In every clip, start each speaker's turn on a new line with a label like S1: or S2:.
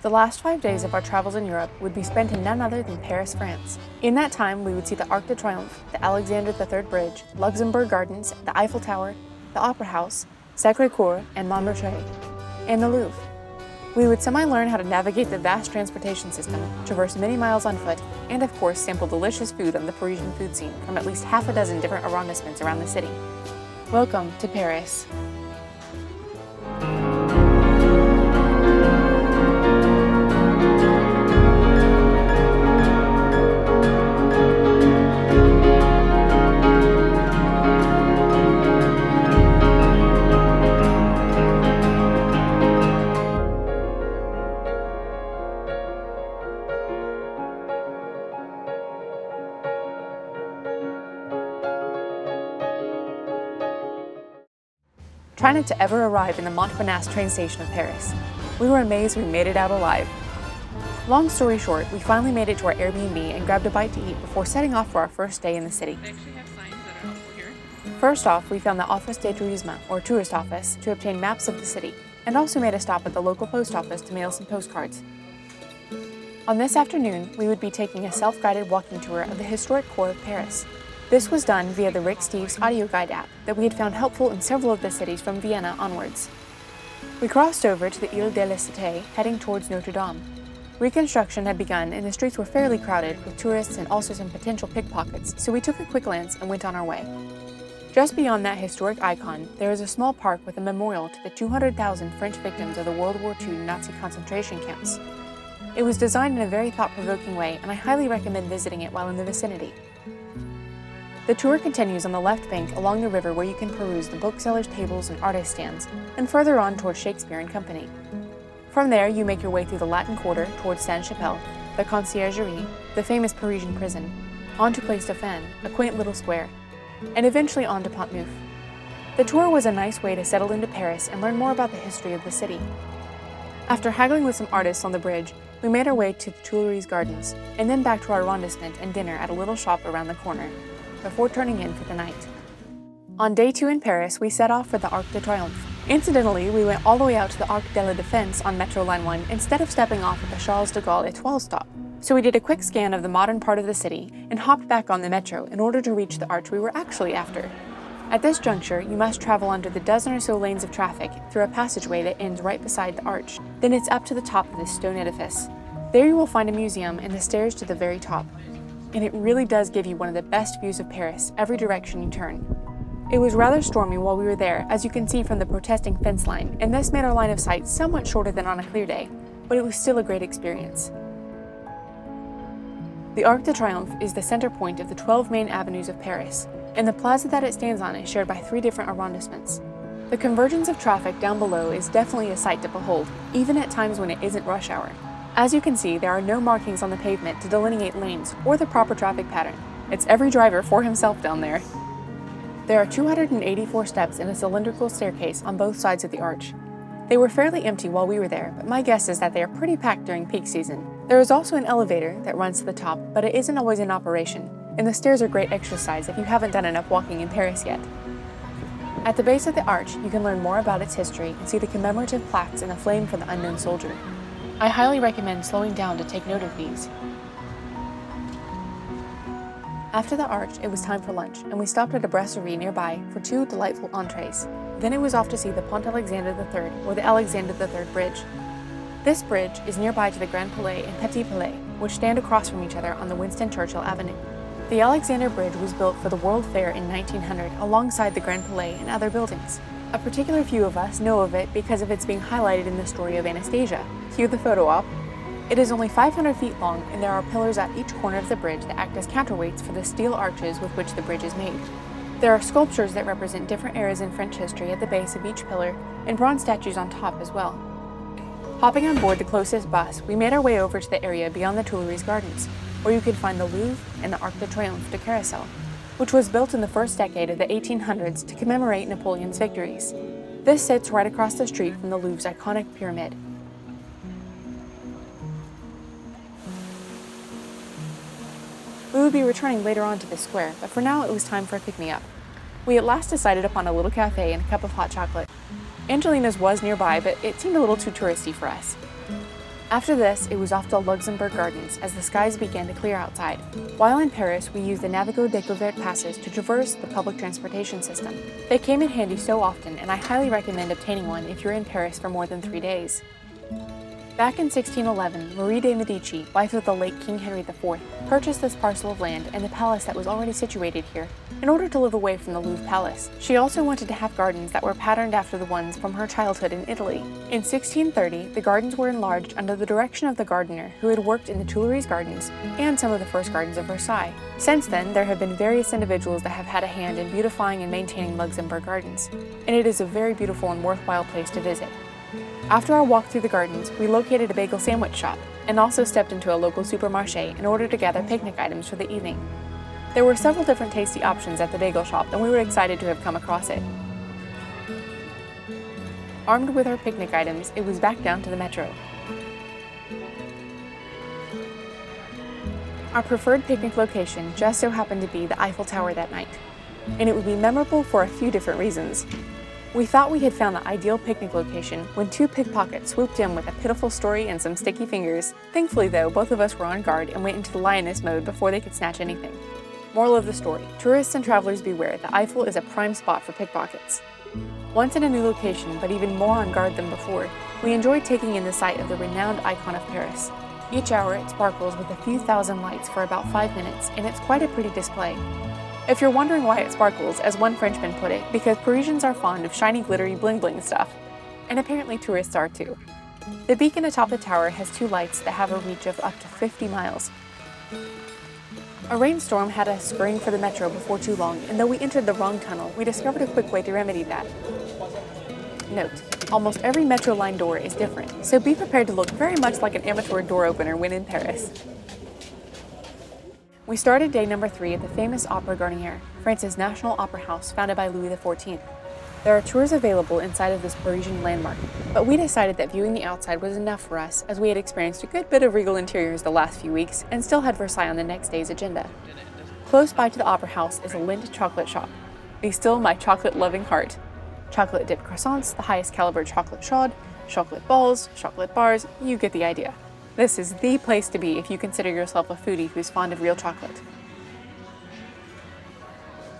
S1: The last 5 days of our travels in Europe would be spent in none other than Paris, France. In that time, we would see the Arc de Triomphe, the Alexander III Bridge, Luxembourg Gardens, the Eiffel Tower, the Opera House, Sacré-Cœur, and Monmartre, and the Louvre. We would semi-learn how to navigate the vast transportation system, traverse many miles on foot, and of course sample delicious food on the Parisian food scene from at least half a dozen different arrondissements around the city. Welcome to Paris. Try not to ever arrive in the Montmartre train station of Paris. We were amazed we made it out alive. Long story short, we finally made it to our Airbnb and grabbed a bite to eat before setting off for our first day in the city.
S2: They actually have signs that are helpful here.
S1: First off, we found the Office de Tourisme, or tourist office, to obtain maps of the city, and also made a stop at the local post office to mail some postcards. On this afternoon, we would be taking a self-guided walking tour of the historic core of Paris. This was done via the Rick Steves audio guide app that we had found helpful in several of the cities from Vienna onwards. We crossed over to the Ile de la Cité, heading towards Notre Dame. Reconstruction had begun and the streets were fairly crowded with tourists and also some potential pickpockets, so we took a quick glance and went on our way. Just beyond that historic icon, there is a small park with a memorial to the 200,000 French victims of the World War II Nazi concentration camps. It was designed in a very thought-provoking way, and I highly recommend visiting it while in the vicinity. The tour continues on the left bank along the river where you can peruse the booksellers' tables and artist stands, and further on towards Shakespeare and Company. From there, you make your way through the Latin Quarter towards Sainte-Chapelle, the Conciergerie, the famous Parisian prison, onto Place Dauphine, a quaint little square, and eventually on to Pont Neuf. The tour was a nice way to settle into Paris and learn more about the history of the city. After haggling with some artists on the bridge, we made our way to the Tuileries Gardens, and then back to our arrondissement and dinner at a little shop around the corner, before turning in for the night. On day 2 in Paris, we set off for the Arc de Triomphe. Incidentally, we went all the way out to the Arc de la Défense on Metro Line 1 instead of stepping off at the Charles de Gaulle Étoile stop. So we did a quick scan of the modern part of the city and hopped back on the metro in order to reach the arch we were actually after. At this juncture, you must travel under the dozen or so lanes of traffic through a passageway that ends right beside the arch. Then it's up to the top of this stone edifice. There you will find a museum and the stairs to the very top. And it really does give you one of the best views of Paris every direction you turn. It was rather stormy while we were there, as you can see from the protesting fence line, and this made our line of sight somewhat shorter than on a clear day, but it was still a great experience. The Arc de Triomphe is the center point of the 12 main avenues of Paris, and the plaza that it stands on is shared by 3 different arrondissements. The convergence of traffic down below is definitely a sight to behold, even at times when it isn't rush hour. As you can see, there are no markings on the pavement to delineate lanes or the proper traffic pattern. It's every driver for himself down there. There are 284 steps and a cylindrical staircase on both sides of the arch. They were fairly empty while we were there, but my guess is that they are pretty packed during peak season. There is also an elevator that runs to the top, but it isn't always in operation, and the stairs are great exercise if you haven't done enough walking in Paris yet. At the base of the arch, you can learn more about its history and see the commemorative plaques and the flame for the unknown soldier. I highly recommend slowing down to take note of these. After the arch, it was time for lunch, and we stopped at a brasserie nearby for 2 delightful entrees. Then it was off to see the Pont Alexander III, or the Alexander III Bridge. This bridge is nearby to the Grand Palais and Petit Palais, which stand across from each other on the Winston Churchill Avenue. The Alexander Bridge was built for the World Fair in 1900 alongside the Grand Palais and other buildings. A particular few of us know of it because of its being highlighted in the story of Anastasia. Cue the photo op. It is only 500 feet long, and there are pillars at each corner of the bridge that act as counterweights for the steel arches with which the bridge is made. There are sculptures that represent different eras in French history at the base of each pillar, and bronze statues on top as well. Hopping on board the closest bus, we made our way over to the area beyond the Tuileries Gardens, where you could find the Louvre and the Arc de Triomphe de Carousel, which was built in the first decade of the 1800s to commemorate Napoleon's victories. This sits right across the street from the Louvre's iconic pyramid. We would be returning later on to the square, but for now it was time for a pick-me-up. We at last decided upon a little cafe and a cup of hot chocolate. Angelina's was nearby, but it seemed a little too touristy for us. After this, it was off to Luxembourg Gardens as the skies began to clear outside. While in Paris, we used the Navigo Découverte passes to traverse the public transportation system. They came in handy so often, and I highly recommend obtaining one if you're in Paris for more than 3 days. Back in 1611, Marie de Medici, wife of the late King Henry IV, purchased this parcel of land and the palace that was already situated here in order to live away from the Louvre Palace. She also wanted to have gardens that were patterned after the ones from her childhood in Italy. In 1630, the gardens were enlarged under the direction of the gardener who had worked in the Tuileries Gardens and some of the first gardens of Versailles. Since then, there have been various individuals that have had a hand in beautifying and maintaining Luxembourg Gardens, and it is a very beautiful and worthwhile place to visit. After our walk through the gardens, we located a bagel sandwich shop and also stepped into a local supermarché in order to gather picnic items for the evening. There were several different tasty options at the bagel shop, and we were excited to have come across it. Armed with our picnic items, it was back down to the metro. Our preferred picnic location just so happened to be the Eiffel Tower that night, and it would be memorable for a few different reasons. We thought we had found the ideal picnic location when 2 pickpockets swooped in with a pitiful story and some sticky fingers. Thankfully though, both of us were on guard and went into the lioness mode before they could snatch anything. Moral of the story, tourists and travelers beware, the Eiffel is a prime spot for pickpockets. Once in a new location, but even more on guard than before, we enjoyed taking in the sight of the renowned icon of Paris. Each hour it sparkles with a few thousand lights for about 5 minutes, and it's quite a pretty display. If you're wondering why it sparkles, as one Frenchman put it, because Parisians are fond of shiny glittery bling bling stuff. And apparently tourists are too. The beacon atop the tower has 2 lights that have a reach of up to 50 miles. A rainstorm had us scurrying for the metro before too long, and though we entered the wrong tunnel, we discovered a quick way to remedy that. Note, almost every metro line door is different, so be prepared to look very much like an amateur door opener when in Paris. We started day number 3 at the famous Opera Garnier, France's national opera house founded by Louis XIV. There are tours available inside of this Parisian landmark, but we decided that viewing the outside was enough for us as we had experienced a good bit of regal interiors the last few weeks and still had Versailles on the next day's agenda. Close by to the opera house is a Lindt chocolate shop. Be still my chocolate-loving heart. Chocolate-dipped croissants, the highest caliber chocolate chaud, chocolate balls, chocolate bars, you get the idea. This is the place to be if you consider yourself a foodie who's fond of real chocolate.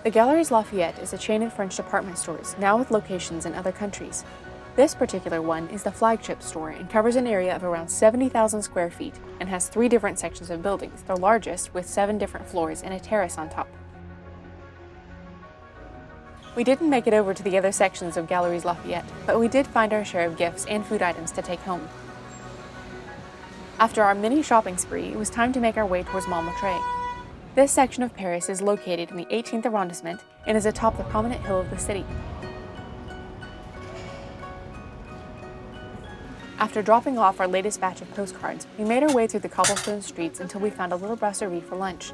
S1: The Galeries Lafayette is a chain of French department stores, now with locations in other countries. This particular one is the flagship store and covers an area of around 70,000 square feet and has 3 different sections of buildings, the largest with 7 different floors and a terrace on top. We didn't make it over to the other sections of Galeries Lafayette, but we did find our share of gifts and food items to take home. After our mini shopping spree, it was time to make our way towards Monmartre. This section of Paris is located in the 18th arrondissement and is atop the prominent hill of the city. After dropping off our latest batch of postcards, we made our way through the cobblestone streets until we found a little brasserie for lunch.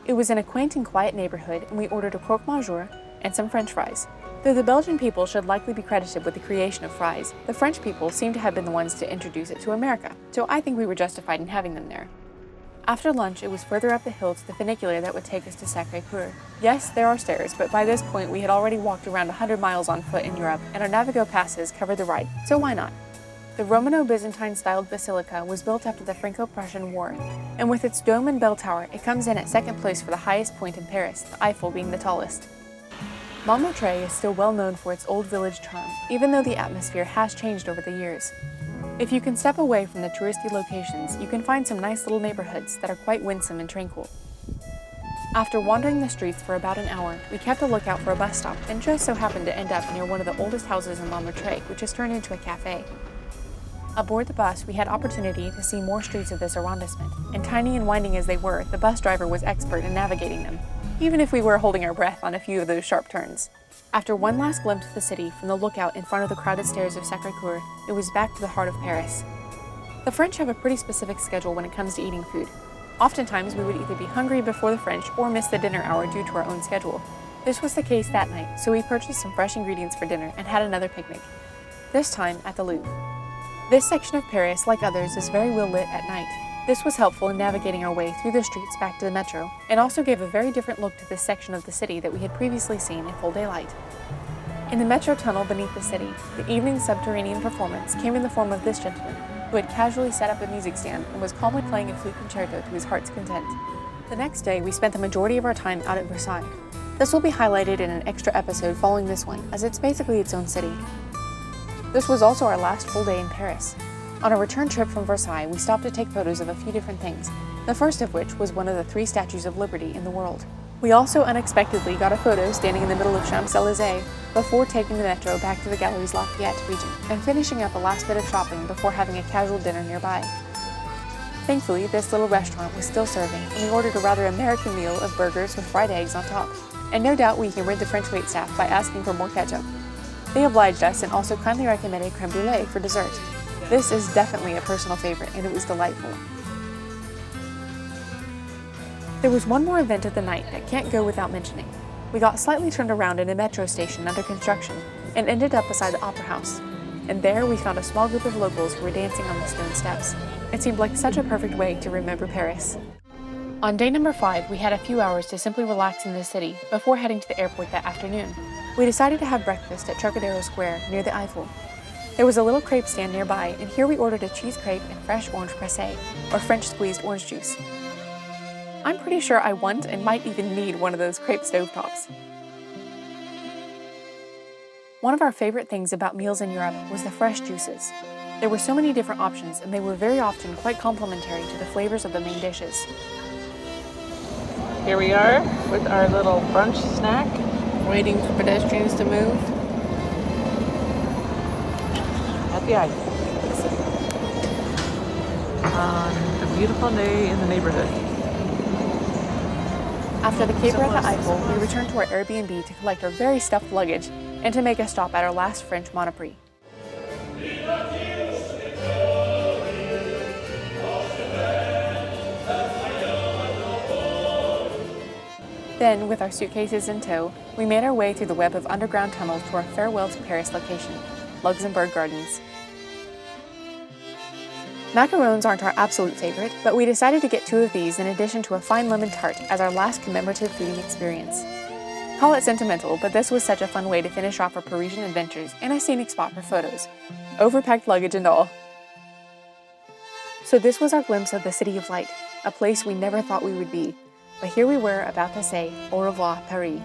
S1: It was an quaint and quiet neighborhood, and we ordered a croque monsieur and some French fries. Though the Belgian people should likely be credited with the creation of fries, the French people seem to have been the ones to introduce it to America, so I think we were justified in having them there. After lunch, it was further up the hill to the funicular that would take us to Sacré-Cœur. Yes, there are stairs, but by this point we had already walked around 100 miles on foot in Europe, and our Navigo passes covered the ride, so why not? The Romano-Byzantine-styled basilica was built after the Franco-Prussian War, and with its dome and bell tower, it comes in at second place for the highest point in Paris, the Eiffel being the tallest. Montmartre is still well known for its old village charm, even though the atmosphere has changed over the years. If you can step away from the touristy locations, you can find some nice little neighborhoods that are quite winsome and tranquil. After wandering the streets for about an hour, we kept a lookout for a bus stop and just so happened to end up near one of the oldest houses in Montmartre, which has turned into a cafe. Aboard the bus, we had opportunity to see more streets of this arrondissement, and tiny and winding as they were, the bus driver was expert in navigating them, even if we were holding our breath on a few of those sharp turns. After one last glimpse of the city from the lookout in front of the crowded stairs of Sacré-Cœur, it was back to the heart of Paris. The French have a pretty specific schedule when it comes to eating food. Oftentimes, we would either be hungry before the French or miss the dinner hour due to our own schedule. This was the case that night, so we purchased some fresh ingredients for dinner and had another picnic, this time at the Louvre. This section of Paris, like others, is very well lit at night. This was helpful in navigating our way through the streets back to the metro, and also gave a very different look to this section of the city that we had previously seen in full daylight. In the metro tunnel beneath the city, the evening subterranean performance came in the form of this gentleman. who had casually set up a music stand and was calmly playing a flute concerto to his heart's content. The next day, we spent the majority of our time out at Versailles. This will be highlighted in an extra episode following this one, as it's basically its own city. This was also our last full day in Paris. On a return trip from Versailles, we stopped to take photos of a few different things, the first of which was one of the 3 statues of liberty in the world. We also unexpectedly got a photo standing in the middle of Champs-Elysees before taking the metro back to the Galeries Lafayette region and finishing up the last bit of shopping before having a casual dinner nearby. Thankfully, this little restaurant was still serving, and we ordered a rather American meal of burgers with fried eggs on top. And no doubt we humored the French waitstaff by asking for more ketchup. They obliged us and also kindly recommended creme brulee for dessert. This is definitely a personal favorite, and it was delightful. There was one more event of the night that can't go without mentioning. We got slightly turned around in a metro station under construction and ended up beside the Opera House. And there we found a small group of locals who were dancing on the stone steps. It seemed like such a perfect way to remember Paris. On day number 5, we had a few hours to simply relax in the city before heading to the airport that afternoon. We decided to have breakfast at Trocadero Square near the Eiffel. There was a little crepe stand nearby, and here we ordered a cheese crepe and fresh orange pressé, or French squeezed orange juice. I'm pretty sure I want and might even need one of those crepe stovetops. One of our favorite things about meals in Europe was the fresh juices. There were so many different options, and they were very often quite complementary to the flavors of the main dishes.
S3: Here we are with our little brunch snack,
S2: Waiting for pedestrians to move.
S3: at the Eiffel on a beautiful day in the neighborhood.
S1: After the caper at the Eiffel, we returned to our Airbnb to collect our very stuffed luggage and to make a stop at our last French Monoprix. Then, with our suitcases in tow, we made our way through the web of underground tunnels to our farewell to Paris location, Luxembourg Gardens. Macarons aren't our absolute favorite, but we decided to get 2 of these in addition to a fine lemon tart as our last commemorative fooding experience. Call it sentimental, but this was such a fun way to finish off our Parisian adventures and a scenic spot for photos. Overpacked luggage and all. So this was our glimpse of the City of Light, a place we never thought we would be. But here we were about to say, au revoir, Paris.